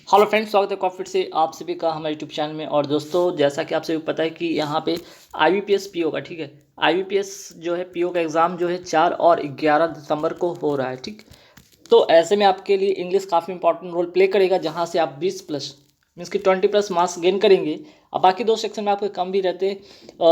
Hello friends, स्वागत है कॉफिट से आप सभी का हमारे यूट्यूब चैनल में। और दोस्तों, जैसा कि आप सभी को पता है कि यहाँ पे IBPS पीओ का, ठीक है, IBPS जो है पीओ का एग्ज़ाम जो है 4 और 11 दिसंबर को हो रहा है, ठीक। तो ऐसे में आपके लिए इंग्लिश काफ़ी इंपॉर्टेंट रोल प्ले करेगा, जहाँ से आप 20 प्लस मीन्स कि 20 प्लस मार्क्स गेन करेंगे। अब बाकी दो सेक्शन में आपके कम भी रहते हैं,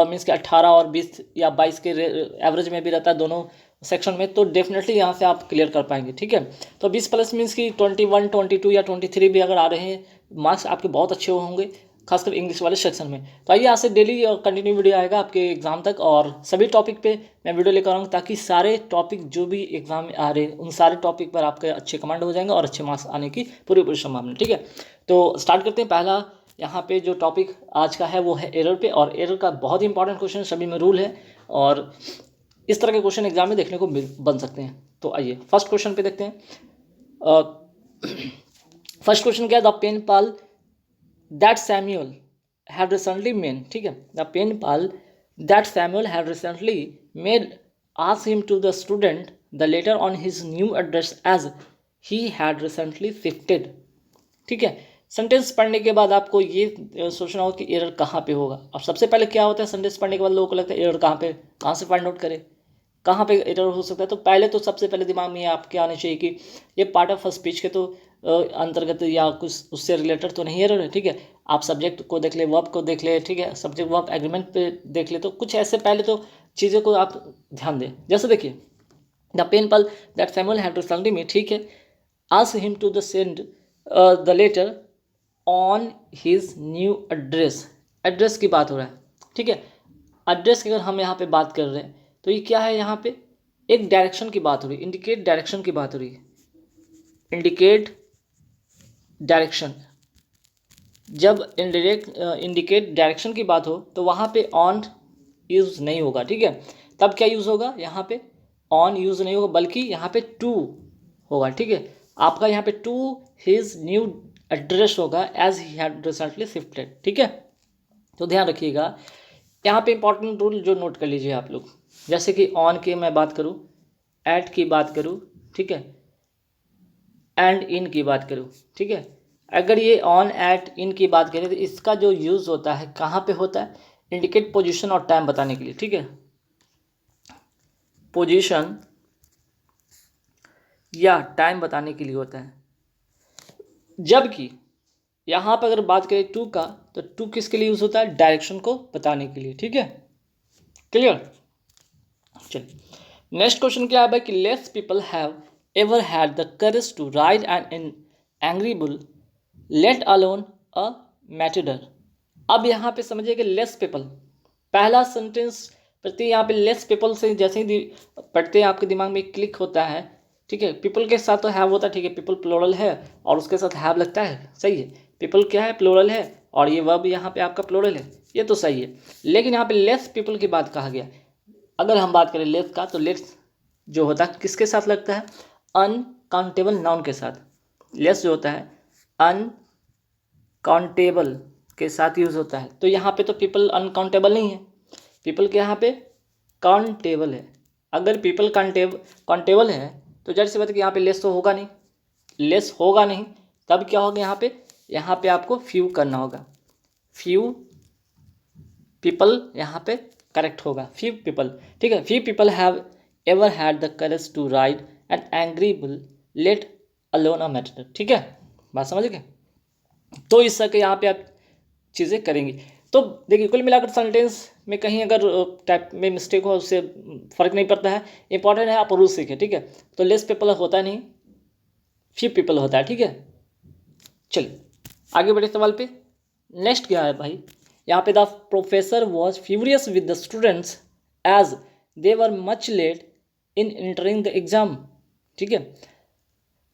मीन्स कि 18 और 20 या 22 के एवरेज में भी रहता है दोनों सेक्शन में। तो डेफिनेटली यहाँ से आप क्लियर कर पाएंगे, ठीक है। तो 20 प्लस मीन्स कि 21, 22 या 23 भी अगर आ रहे हैं मार्क्स आपके बहुत अच्छे होंगे, खासकर इंग्लिश वाले सेक्शन में। तो आइए, यहाँ से डेली कंटिन्यू वीडियो आएगा आपके एग्जाम तक, और सभी टॉपिक पे मैं वीडियो लेकर आऊँगा, ताकि सारे टॉपिक जो भी एग्जाम में आ रहे हैं उन सारे टॉपिक पर आपके अच्छे कमांड हो जाएंगे और अच्छे मार्क्स आने की पूरी पूरी संभावना, ठीक है। तो स्टार्ट करते हैं। पहला यहाँ पे जो टॉपिक आज का है वो है एरर पे, और एरर का बहुत ही इंपॉर्टेंट क्वेश्चन सभी में रूल है, और इस तरह के क्वेश्चन एग्जाम में देखने को बन सकते हैं। तो आइए फर्स्ट क्वेश्चन पे देखते हैं। फर्स्ट क्वेश्चन क्या है? The pen pal that Samuel have recently made, ठीक है, the pen pal that Samuel have recently made ask him to the student the letter on his new address as he had recently shifted, ठीक है। Sentence पढ़ने के बाद आपको ये सोचना होगा कि एरर कहाँ पे होगा। अब सबसे पहले क्या होता है, सेंटेंस पढ़ने के बाद लोगों को लगता है एरर कहाँ पे, कहाँ से फाइंड आउट करें, कहाँ पे एरर हो सकता है। तो पहले तो सबसे पहले दिमाग में आपके आने चाहिए कि ये पार्ट ऑफ स्पीच के तो अंतर्गत या कुछ उससे रिलेटेड तो नहीं एरर है, ठीक है। आप सब्जेक्ट को देख ले, वर्ब को देख ले, ठीक है, सब्जेक्ट वर्ब एग्रीमेंट पे देख ले। तो कुछ ऐसे पहले तो चीज़ों को आप ध्यान दें। जैसे देखिए, the pen pal that Samuel had recently में, ठीक है, ask him to the send the letter on his new address. Address की बात हो रहा है, ठीक है। एड्रेस की अगर हम यहाँ पे बात कर रहे हैं तो ये क्या है, यहाँ पे एक डायरेक्शन की बात हो रही है, इंडिकेट डायरेक्शन की बात हो रही है, इंडिकेट डायरेक्शन। जब इंडिकेट डायरेक्शन की बात हो तो वहाँ पे ऑन यूज़ नहीं होगा, ठीक है। तब क्या यूज़ होगा, यहाँ पे ऑन यूज़ नहीं होगा, बल्कि यहाँ पे टू होगा, ठीक है। आपका यहाँ पे टू हिज न्यू एड्रेस होगा as he had recently shifted, ठीक है। तो ध्यान रखिएगा, यहाँ पे इंपॉर्टेंट रूल जो नोट कर लीजिए आप लोग। जैसे कि ऑन की मैं बात करूँ, एट की बात करूँ, ठीक है, एंड इन की बात करूँ, ठीक है। अगर ये ऑन एट इन की बात करें तो इसका जो यूज़ होता है कहाँ पे होता है, इंडिकेट पोजीशन और टाइम बताने के लिए, ठीक है, पोजीशन या टाइम बताने के लिए होता है। जबकि यहाँ पर अगर बात करें टू का, तो टू किसके लिए यूज़ होता है, डायरेक्शन को बताने के लिए, ठीक है। क्लियर। चलिए नेक्स्ट क्वेश्चन क्या है भाई, कि less people have ever had the courage to ride an angry bull let alone a matador. अब यहाँ पे समझिए कि लेस पीपल, पहला सेंटेंस प्रति यहाँ पे लेस पीपल से जैसे ही पढ़ते हैं आपके दिमाग में क्लिक होता है, ठीक है। पीपल के साथ तो हैव होता है, ठीक है, पीपल प्लोरल है और उसके साथ हैव लगता है, सही है। पीपल क्या है, प्लोरल है, और ये वर्ब यहाँ पे आपका प्लोरल है, ये तो सही है। लेकिन यहाँ पे लेस पीपल की बात कहा गया। अगर हम बात करें लेस का, तो लेस जो होता है किसके साथ लगता है, अनकाउंटेबल नाउन के साथ। लेस जो होता है अनकाउंटेबल के साथ यूज़ होता है। तो यहाँ पे तो पीपल अनकाउंटेबल नहीं है, पीपल के यहाँ पे काउंटेबल है। अगर पीपल काउंटेबल है तो जैसे बात है कि यहाँ पे लेस तो होगा नहीं, लेस होगा नहीं, तब क्या होगा, यहाँ पे आपको फ्यू करना होगा, फ्यू पीपल यहाँ पे करेक्ट होगा, फ्यू पीपल, ठीक है। Few people have ever had the courage to ride an angry bull let alone a matter, ठीक है, बात समझ गए। तो इस तरह के यहाँ पे आप चीज़ें करेंगे। तो देखिए, कुल मिलाकर सेंटेंस में कहीं अगर टाइप में मिस्टेक हो उससे फ़र्क नहीं पड़ता है, इंपॉर्टेंट है आप रूल सीखें, ठीक है। तो लेस पीपल होता नहीं, फ्यू पीपल होता है, ठीक है। चलिए आगे बढ़े सवाल पे। नेक्स्ट क्या है भाई, यहाँ पे the professor was furious with the students as they were much late in entering the exam, ठीक है।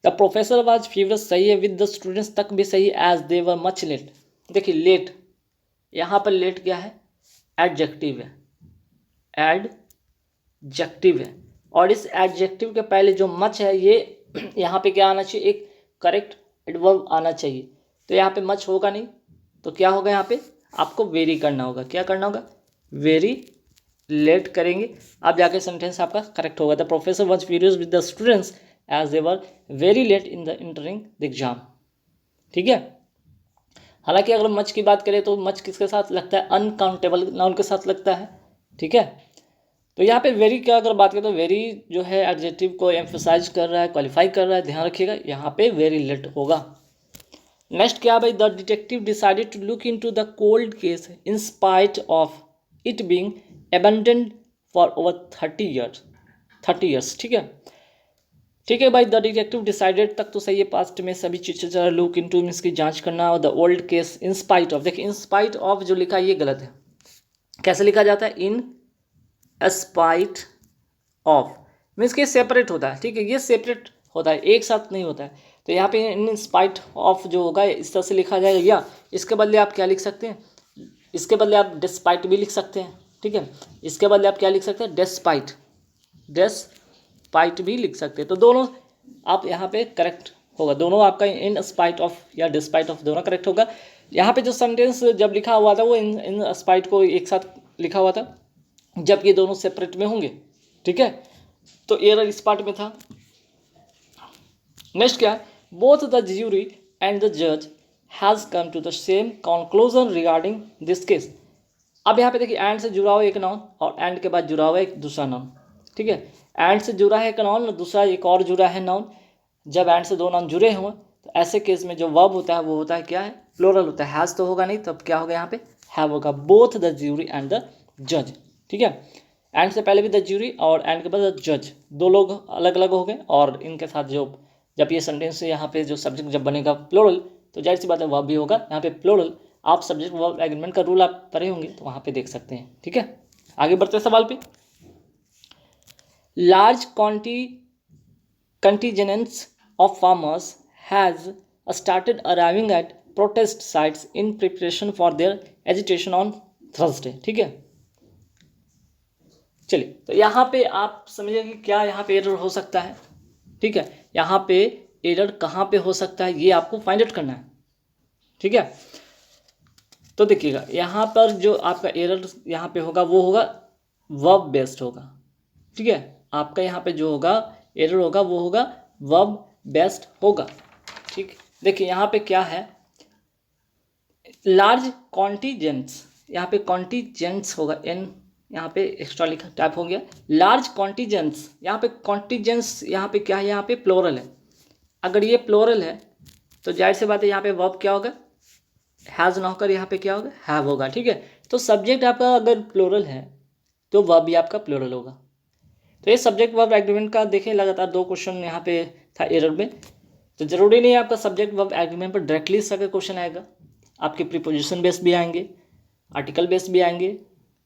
द प्रोफेसर वॉज फ्यूरियस सही है, विद द स्टूडेंट्स तक भी सही है, as they were much late. देखिए लेट, यहाँ पर लेट क्या है, एडजेक्टिव है, एडजेक्टिव है, और इस एडजेक्टिव के पहले जो मच है ये यहाँ पे क्या आना चाहिए, एक करेक्ट एडवर्ब आना चाहिए। तो यहाँ पे मच होगा नहीं, तो क्या होगा, यहाँ पे आपको वेरी करना होगा। क्या करना होगा, वेरी लेट करेंगे, अब जाके सेंटेंस आपका करेक्ट होगा। The professor was furious with the students as they were very late in the entering the exam. ठीक है। हालांकि अगर मच की बात करें तो मच किसके साथ लगता है, अनकाउंटेबल नाउन के साथ लगता है, ठीक है। तो यहाँ पे वेरी का अगर बात करें तो वेरी जो है एडजेक्टिव को एम्फसाइज कर रहा है, क्वालिफाई कर रहा है, ध्यान रखिएगा यहाँ पे वेरी लेट होगा। नेक्स्ट क्या भाई, the detective decided to look into the cold case in spite of it being abandoned for over 30 years, ठीक है। ठीक है भाई, द डिटेक्टिव डिसाइडेड तक तो सही है, पास्ट में सभी चीज़ें जरा लुक इनटू मींस की जांच करना, और the old case in spite of, देखिए इन स्पाइट ऑफ जो लिखा है ये गलत है, कैसे लिखा जाता है, इन स्पाइट ऑफ मीन्स के सेपरेट होता है, ठीक है, ये सेपरेट होता है, एक साथ नहीं होता है। तो यहाँ पे इन स्पाइट ऑफ जो होगा इस तरह से लिखा जाएगा, या इसके बदले आप क्या लिख सकते हैं, इसके बदले आप डिस्पाइट भी लिख सकते हैं, ठीक है। इसके बदले आप क्या लिख सकते हैं, डेस्पाइट भी लिख सकते हैं। तो दोनों आप यहाँ पे करेक्ट होगा, दोनों आपका इन स्पाइट ऑफ या डिस्पाइट ऑफ दोनों करेक्ट होगा। यहाँ पे जो सेंटेंस जब लिखा हुआ था वो इन स्पाइट को एक साथ लिखा हुआ था, जब ये दोनों सेपरेट में होंगे, ठीक है। तो एरर इस पार्ट में था। नेक्स्ट क्या है, both the jury and the जज has come to the same conclusion regarding this case. अब यहाँ पे देखिए एंड से जुड़ा हुआ एक नाउन और एंड के बाद जुड़ा हुआ एक दूसरा नाउन, ठीक है। एंड से जुड़ा है एक नाउन और दूसरा एक और जुड़ा है नाउन। जब एंड से दो नाउन जुड़े हुए तो ऐसे केस में जो वर्ब होता है वो होता है क्या है, प्लूरल होता है, हैज़ तो होगा नहीं, तब क्या होगा यहाँ पे हैव होगा, both the jury and the जज, ठीक है। एंड से पहले भी द ज्यूरी और एंड के बाद द जज, दो लोग अलग अलग हो गए, और इनके साथ जो जब ये सेंटेंस यहाँ पे जो सब्जेक्ट जब बनेगा प्लूरल तो जाहिर सी बात है वर्ब भी होगा यहाँ पे प्लूरल। आप सब्जेक्ट वर्ब एग्रीमेंट का रूल आप पढ़े होंगे तो वहाँ पे देख सकते हैं, ठीक है। आगे बढ़ते हैं सवाल पे। Large contingents of farmers has started arriving at protest sites in preparation for their agitation on Thursday, ठीक है। चलिए, तो यहाँ पे आप समझिए कि क्या यहाँ पे एरर हो सकता है, ठीक है। यहाँ पे एरर कहाँ पे हो सकता है ये आपको फाइंड आउट करना है, ठीक है। तो देखिएगा यहाँ पर जो आपका एरर यहाँ पे होगा वो होगा वर्ब बेस्ड होगा, ठीक है। आपका यहाँ पे जो होगा एरर होगा वो होगा वर्ब बेस्ड होगा, ठीक। देखिए यहाँ पे क्या है, लार्ज कॉन्टीजेंट्स, यहाँ पे कॉन्टीजेंट्स होगा, एन यहाँ पे एक्स्ट्रा लिखा टाइप हो गया, लार्ज कॉन्टीजेंट्स, यहाँ पे कॉन्टीजेंट्स यहाँ पे क्या है, यहाँ पे प्लोरल है। अगर ये प्लोरल है तो जाहिर सी बात है यहाँ पे वर्ब क्या होगा, हैज़ ना होकर यहाँ पे क्या होगा, हैव होगा, ठीक है। तो सब्जेक्ट आपका अगर प्लोरल है तो वर्ब भी आपका प्लोरल होगा। तो ये सब्जेक्ट वर्ब एग्रीमेंट का देखें, लगातार 2 क्वेश्चन यहाँ पे था एरर में। तो जरूरी नहीं है आपका सब्जेक्ट वर्ब एग्रीमेंट पर डायरेक्टली इसका क्वेश्चन आएगा, आपके प्रीपोजिशन बेस्ड भी आएंगे, आर्टिकल बेस्ड भी आएंगे,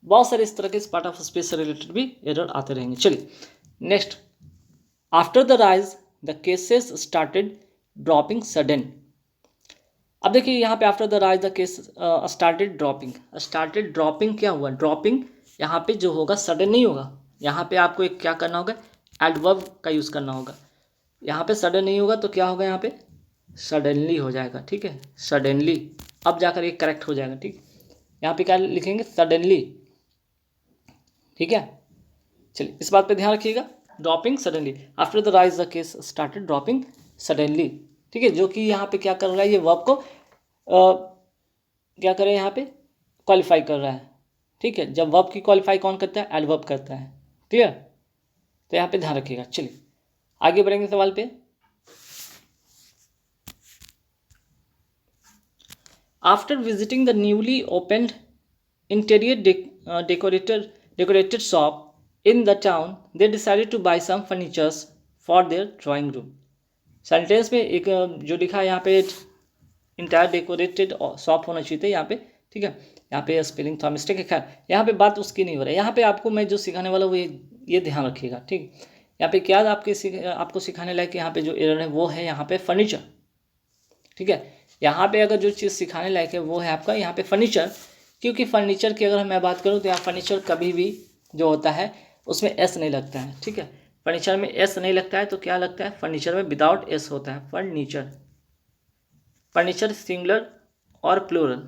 बहुत सारे इस तरह के पार्ट ऑफ स्पीच से रिलेटेड भी एरर आते रहेंगे। चलिए next, after the rise the cases started dropping sudden. अब देखिए यहाँ पे after the rise the case started dropping क्या हुआ, ड्रॉपिंग यहाँ पे जो होगा सडन नहीं होगा, यहाँ पे आपको एक क्या करना होगा, एडवर्ब का यूज़ करना होगा। यहाँ पे सडन नहीं होगा तो क्या होगा, यहाँ पे सडनली हो जाएगा, ठीक है, सडनली। अब जाकर एक करेक्ट हो जाएगा, ठीक। यहाँ पे क्या लिखेंगे, सडनली, ठीक है। चलिए इस बात पे ध्यान रखिएगा, dropping suddenly, after the rise the case started dropping suddenly, ठीक है। जो कि यहाँ पे क्या कर रहा है, ये वर्ब को क्या करें यहाँ पे क्वालिफाई कर रहा है, ठीक है। जब वर्ब की क्वालिफाई कौन करता है, एडवर्ब करता है, क्लियर। तो यहाँ पे ध्यान रखिएगा। चलिए आगे बढ़ेंगे सवाल पे। After visiting the newly opened interior decorated shop in the town, they decided to buy some furnitures for their drawing room. Sentence में एक जो लिखा है यहाँ पे इंटायर डेकोरेटेड शॉप होना चाहिए था यहाँ पे, ठीक है। यहाँ पे स्पेलिंग थोड़ा मिस्टेक है, खैर यहाँ पे बात उसकी नहीं हो रहा है। यहाँ पे आपको मैं जो सिखाने वाला हूँ ये ध्यान रखिएगा, ठीक। यहाँ पे क्या आपको सिखाने लायक यहाँ पे जो एरर है वो है यहाँ पे फर्नीचर, ठीक है। यहाँ पे अगर जो चीज़ सिखाने लायक है वो है आपका यहाँ पे फर्नीचर, क्योंकि फर्नीचर की अगर मैं बात करूँ तो यहाँ फर्नीचर कभी भी जो होता है उसमें एस नहीं लगता है, ठीक है। फर्नीचर में एस नहीं लगता है तो क्या लगता है, फर्नीचर में विदाउट एस होता है, फर्नीचर सिंगुलर और प्लूरल,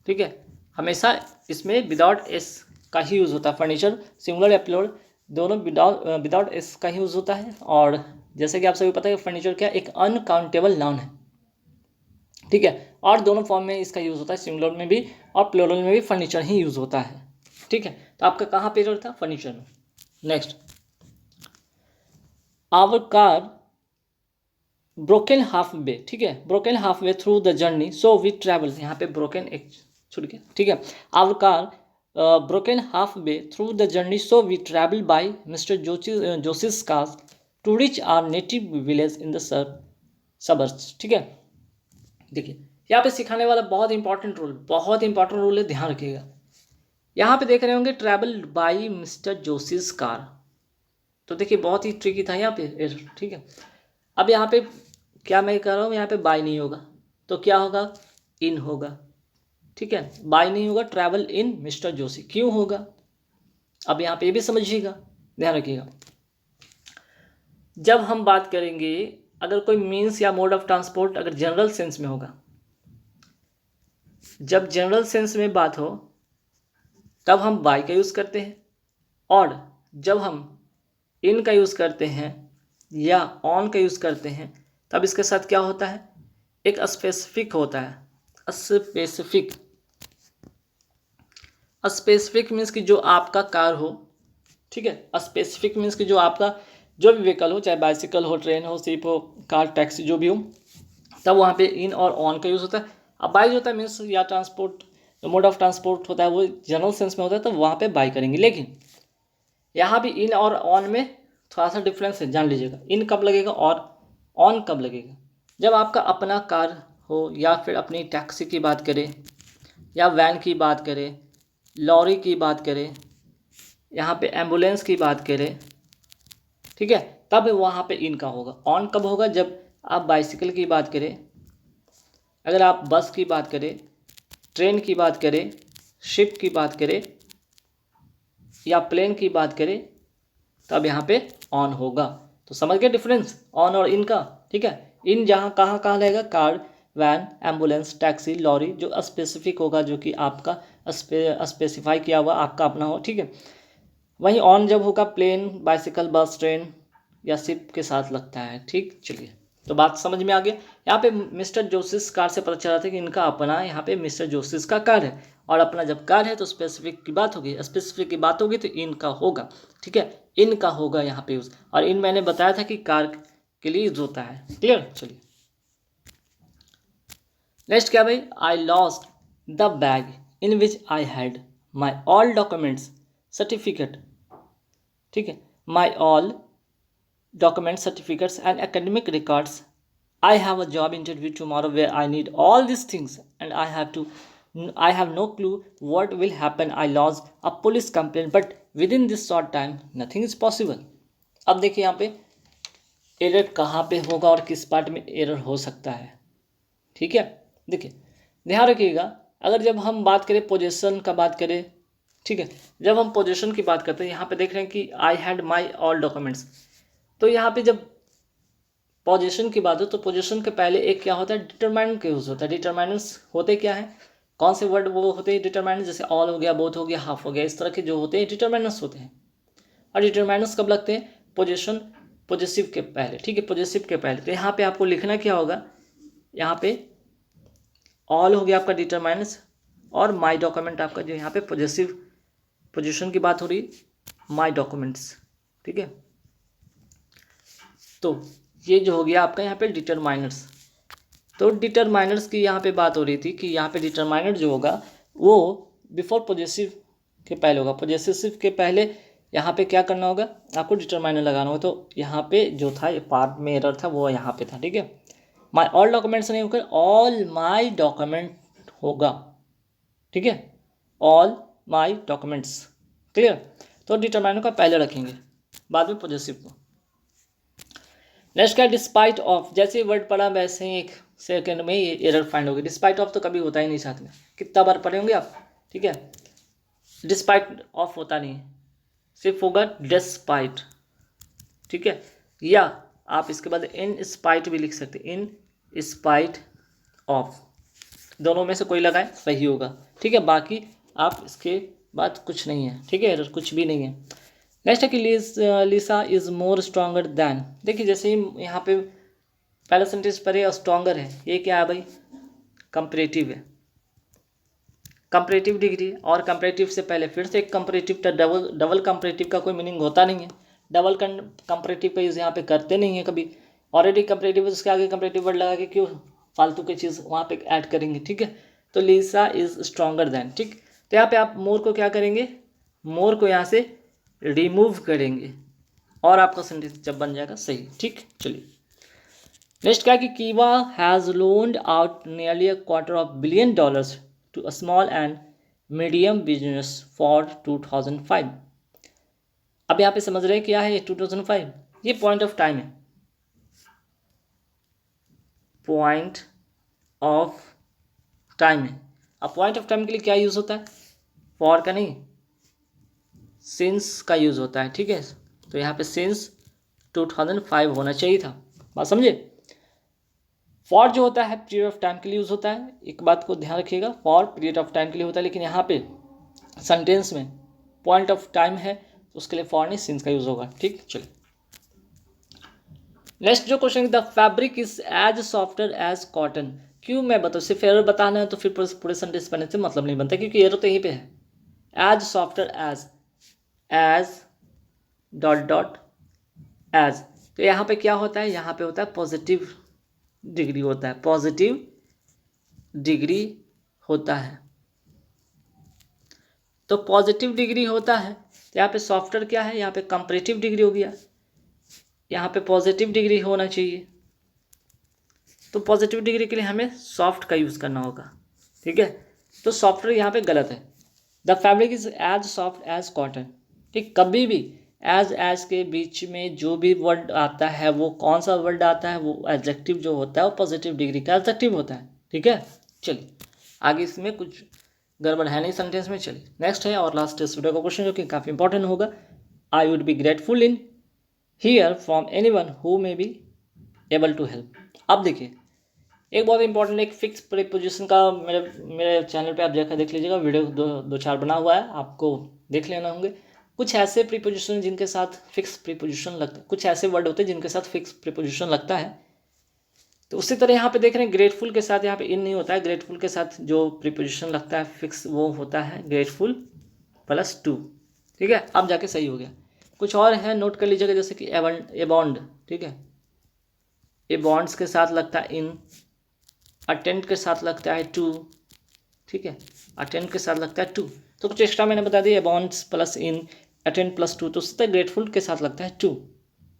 ठीक है। हमेशा इसमें विदाउट एस का ही यूज़ होता है, फर्नीचर सिंगुलर या प्लूरल दोनों विदाउट एस का ही यूज़ होता है। और जैसे कि आप सभी पता है फर्नीचर क्या एक अनकाउंटेबल नाउन है, ठीक है। और दोनों फॉर्म में इसका यूज़ होता है, सिंगुलर में भी और प्लूरल में भी फर्नीचर ही यूज़ होता है। ठीक है, तो आपका कहाँ पे एरर था? फर्नीचर में। Next, our car broken half way. ठीक है, broken half way through the journey so we travel, यहाँ पे ब्रोकन एक छूट गया। ठीक है, our car broken half way through the journey so we travel by mister Joshi's cars to reach our native village in the suburbs. ठीक है, देखिए यहाँ पे सिखाने वाला बहुत इंपॉर्टेंट रूल है, ध्यान रखिएगा। यहाँ पे देख रहे होंगे travel by mister Joshi's car, तो देखिए बहुत ही ट्रिकी था यहाँ पे। ठीक है, अब यहाँ पे क्या मैं कर रहा हूँ, यहाँ पे बाय नहीं होगा तो क्या होगा? इन होगा। ठीक है, बाय नहीं होगा, ट्रैवल इन मिस्टर जोशी क्यों होगा? अब यहाँ पे ये भी समझिएगा, ध्यान रखिएगा। जब हम बात करेंगे, अगर कोई मीन्स या मोड ऑफ ट्रांसपोर्ट अगर जनरल सेंस में होगा, जब जनरल सेंस में बात हो तब हम बाय का यूज़ करते हैं, और जब हम इन का यूज़ करते हैं या ऑन का यूज़ करते हैं तब इसके साथ क्या होता है? एक स्पेसिफिक होता है। स्पेसिफिक मीन्स कि जो आपका कार हो। ठीक है, स्पेसिफिक मीन्स कि जो आपका जो भी व्हीकल हो, चाहे बाइसिकल हो, ट्रेन हो, शिप हो, कार, टैक्सी जो भी हो, तब वहाँ पे इन और ऑन का यूज़ होता है। अब बाय जो होता है मीन्स या ट्रांसपोर्ट, मोड ऑफ ट्रांसपोर्ट होता है वो जनरल सेंस में होता है, तो वहाँ पे बाय करेंगे। लेकिन यहाँ भी इन और ऑन में थोड़ा सा डिफरेंस है, जान लीजिएगा। इन कब लगेगा और ऑन कब लगेगा? जब आपका अपना कार हो, या फिर अपनी टैक्सी की बात करें, या वैन की बात करें, लॉरी की बात करें, यहाँ पे एम्बुलेंस की बात करें, ठीक है, तब वहाँ पे इन का होगा। ऑन कब होगा? जब आप बाइसिकल की बात करें, अगर आप बस की बात करें, ट्रेन की बात करें, शिप की बात करें या प्लेन की बात करें, तब यहाँ पे ऑन होगा। तो समझ गए डिफरेंस ऑन और इन का? ठीक है, इन जहाँ कहाँ रहेगा? Car, van, ambulance, taxi, lorry, जो स्पेसिफिक होगा, जो कि आपका स्पेसिफाई किया हुआ आपका अपना हो। ठीक है, वहीं ऑन जब होगा प्लेन, बाइसिकल, बस, ट्रेन या शिप के साथ लगता है। ठीक, चलिए, तो बात समझ में आ गया। यहाँ पे मिस्टर जोशीस कार से पता चला था कि इनका अपना यहाँ पे मिस्टर जोशीस का कार है, और अपना जब कार है तो स्पेसिफिक की बात होगी, स्पेसिफिक की बात होगी तो इनका होगा। ठीक है, इनका होगा यहाँ पे यूज़, और इन मैंने बताया था कि कार के लिए यूज होता है। क्लियर? चलिए नेक्स्ट क्या भाई? I lost the bag in which I had my all documents certificate. ठीक है, my all documents, certificates and academic records. I have a job interview tomorrow where I need all these things and I have no clue what will happen. I lost a police complaint but within this short time nothing is possible. अब देखिए यहाँ पे error कहाँ पे होगा और किस part में एरर हो सकता है। ठीक है, देखिए ध्यान रखिएगा। अगर जब हम बात करें पोजीशन का बात करें, ठीक है, जब हम पोजीशन की बात करते हैं, यहाँ पे देख रहे हैं कि I had my all documents, तो यहाँ पे जब पोजीशन की बात हो तो पोजीशन के पहले एक क्या होता है? डिटरमाइनर का यूज़ होता है। डिटरमाइनर्स होते क्या है? कौन से वर्ड वो होते हैं डिटरमाइनर? जैसे ऑल हो गया, बोथ हो गया, हाफ हो गया, इस तरह के जो होते हैं डिटरमाइनर्स होते हैं। और डिटरमाइनर्स कब लगते हैं? पोजीशन पॉजिटिव के पहले। ठीक है, पॉजिटिव के पहले। तो यहाँ पे आपको लिखना क्या होगा? यहाँ पे ऑल हो गया आपका डिटरमाइनर्स, और माई डॉक्यूमेंट आपका जो यहाँ पे पॉजिटिव पोजीशन की बात हो रही, माई डॉक्यूमेंट्स। ठीक है, तो ये जो हो गया आपका यहाँ पे डिटरमाइनर्स। तो डिटरमाइनर्स की यहाँ पे बात हो रही थी कि यहाँ पे डिटरमाइनर जो होगा वो बिफोर पॉजिटिव के पहले होगा। पॉजिटिव के पहले यहाँ पे क्या करना होगा? आपको डिटरमाइनर लगाना होगा। तो यहाँ पे जो था ये पार्ट में एरर था वो यहाँ पे था। ठीक है, माई ऑल डॉक्यूमेंट्स नहीं होकर ऑल माई डॉक्यूमेंट होगा। ठीक है, ऑल माई डॉक्यूमेंट्स। क्लियर? तो डिटरमाइनर का पहले रखेंगे, बाद में पॉजिटिव को। नेक्स्ट क्या? Despite of. जैसे वर्ड पढ़ा वैसे ही एक सेकंड में ये एरर फाइंड होगी। डिस्पाइट ऑफ तो कभी होता ही नहीं साथ में, कितना बार पढ़े होंगे आप। ठीक है, डिस्पाइट ऑफ होता नहीं, सिर्फ होगा डिस्पाइट। ठीक है, या आप इसके बाद इन स्पाइट भी लिख सकते, इन स्पाइट ऑफ, दोनों में से कोई लगाए सही होगा। ठीक है, बाकी आप इसके बाद कुछ नहीं है। ठीक है, एरर कुछ भी नहीं है। नेक्स्ट है कि लिसा इज़ मोर स्ट्रॉन्गर दैन। देखिए जैसे ही यहाँ पे पहला सेंटेंस पर है स्ट्रॉन्गर है, ये क्या है भाई? कंपैरेटिव है, कंपैरेटिव डिग्री। और कंपैरेटिव से पहले फिर से एक कंपैरेटिव, डबल कंपैरेटिव का कोई मीनिंग होता नहीं है, डबल कंपैरेटिव का यूज़ यहाँ पे करते नहीं है कभी। ऑलरेडी कंपैरेटिव उसके आगे कंपैरेटिव वर्ड लगा के क्यों फालतू की चीज़ वहाँ पे ऐड करेंगे, ठीक है। तो लीसा इज़ स्ट्रॉन्गर देन, ठीक। तो यहाँ पे आप मोर को क्या करेंगे, मोर को यहाँ से रिमूव करेंगे और आपका सेंटेंस जब बन जाएगा सही, ठीक। चलिए नेक्स्ट क्या है कि Kiva has loaned out nearly $250 billion to a small and medium business for 2005। अब यहाँ पे समझ रहे हैं क्या है 2005, ये पॉइंट ऑफ टाइम है, पॉइंट ऑफ टाइम है। अब पॉइंट ऑफ टाइम के लिए क्या यूज़ होता है, फॉर का नहीं सिंस का यूज़ होता है, ठीक है। तो यहाँ पे सिंस 2005 होना चाहिए था, बात समझे। फॉर जो होता है पीरियड ऑफ टाइम के लिए यूज़ होता है, एक बात को ध्यान रखिएगा, फॉर पीरियड ऑफ टाइम के लिए होता है, लेकिन यहाँ पे सेंटेंस में पॉइंट ऑफ टाइम है तो उसके लिए फॉर नहीं सिंस का यूज़ होगा, ठीक। चलिए नेक्स्ट जो question, the fabric is as softer as cotton. क्यों मैं बताऊँ, सिर्फ एरर बताना है तो फिर पूरे सेंटेंस बनने से मतलब नहीं बनता, क्योंकि एरर तो यहीं पे है, as softer as dot dot as. तो यहाँ पे क्या होता है, यहाँ पे होता है पॉजिटिव डिग्री होता है, पॉजिटिव डिग्री होता है। तो पॉजिटिव डिग्री होता है तो यहाँ पे सॉफ्टर क्या है, यहाँ पे कंपैरेटिव डिग्री हो गया, यहाँ पे पॉजिटिव डिग्री होना चाहिए। तो पॉजिटिव डिग्री के लिए हमें सॉफ्ट का यूज़ करना होगा, ठीक है। तो सॉफ्टवेयर यहाँ पे गलत है, the fabric is as soft as cotton, ठीक। कभी भी एज के बीच में जो भी वर्ड आता है वो कौन सा वर्ड आता है, वो एडजेक्टिव जो होता है वो पॉजिटिव डिग्री का एडजेक्टिव होता है, ठीक है। चलिए आगे इसमें कुछ गड़बड़ है नहीं सेंटेंस में। चलिए नेक्स्ट है और लास्ट इस वीडियो का क्वेश्चन जो कि काफ़ी इंपॉर्टेंट होगा, I would be grateful in hear from anyone who may be able to help. अब देखिए एक बहुत इंपॉर्टेंट एक फिक्स प्रीपोजिशन का मेरे चैनल पे आप देख लीजिएगा, वीडियो दो चार बना हुआ है, आपको देख लेना होंगे। कुछ ऐसे प्रीपोजिशन जिनके साथ फिक्स प्रीपोजिशन लगता है, कुछ ऐसे वर्ड होते हैं जिनके साथ फिक्स प्रीपोजिशन लगता है। तो उसी तरह यहाँ पे देख रहे हैं ग्रेटफुल के साथ यहाँ पे इन नहीं होता है, ग्रेटफुल के साथ जो प्रीपोजिशन लगता है फिक्स वो होता है ग्रेटफुल +2, ठीक है। अब जाके सही हो गया। कुछ और है नोट कर लीजिएगा, जैसे कि एबॉन्ड, ठीक है, एबॉन्ड्स के साथ लगता है इन, अटेंड के साथ लगता है टू, ठीक है, अटेंड के साथ लगता है टू। तो कुछ एक्स्ट्रा मैंने बता दिया, एबॉन्ड्स प्लस इन, अटेंड +2, तो उससे ग्रेटफुल के साथ लगता है टू।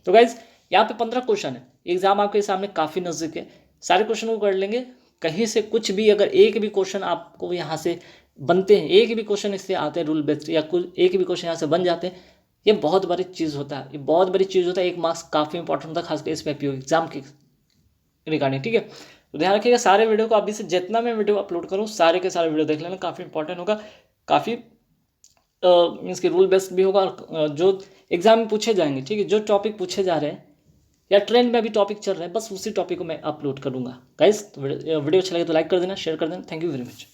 तो गाइज यहाँ पे 15 क्वेश्चन है, एग्जाम आपके सामने काफ़ी नज़दीक है, सारे क्वेश्चन को कर लेंगे। कहीं से कुछ भी अगर एक भी क्वेश्चन आपको यहाँ से बनते हैं, एक भी क्वेश्चन इससे आते हैं रूल बेस्ड, या कुछ एक भी क्वेश्चन यहाँ से बन जाते हैं, ये बहुत बड़ी चीज़ होता है, ये बहुत बड़ी चीज़ होता है। एक मार्क्स काफ़ी इंपॉर्टेंट होता है, खासकर इस पे एग्जाम के रिगार्डिंग, ठीक है। तो ध्यान रखिएगा सारे वीडियो को, अभी से जितना मैं वीडियो अपलोड करूँ सारे के सारे वीडियो देख लेना, काफ़ी इंपॉर्टेंट होगा, काफ़ी मीन्स कि रूल बेस्ड भी होगा, और जो एग्जाम में पूछे जाएंगे, ठीक है, जो टॉपिक पूछे जा रहे हैं या ट्रेंड में अभी टॉपिक चल रहे हैं, बस उसी टॉपिक को मैं अपलोड करूँगा। गाइस वीडियो अच्छा लगे तो लाइक कर देना, शेयर कर देना। Thank you very much.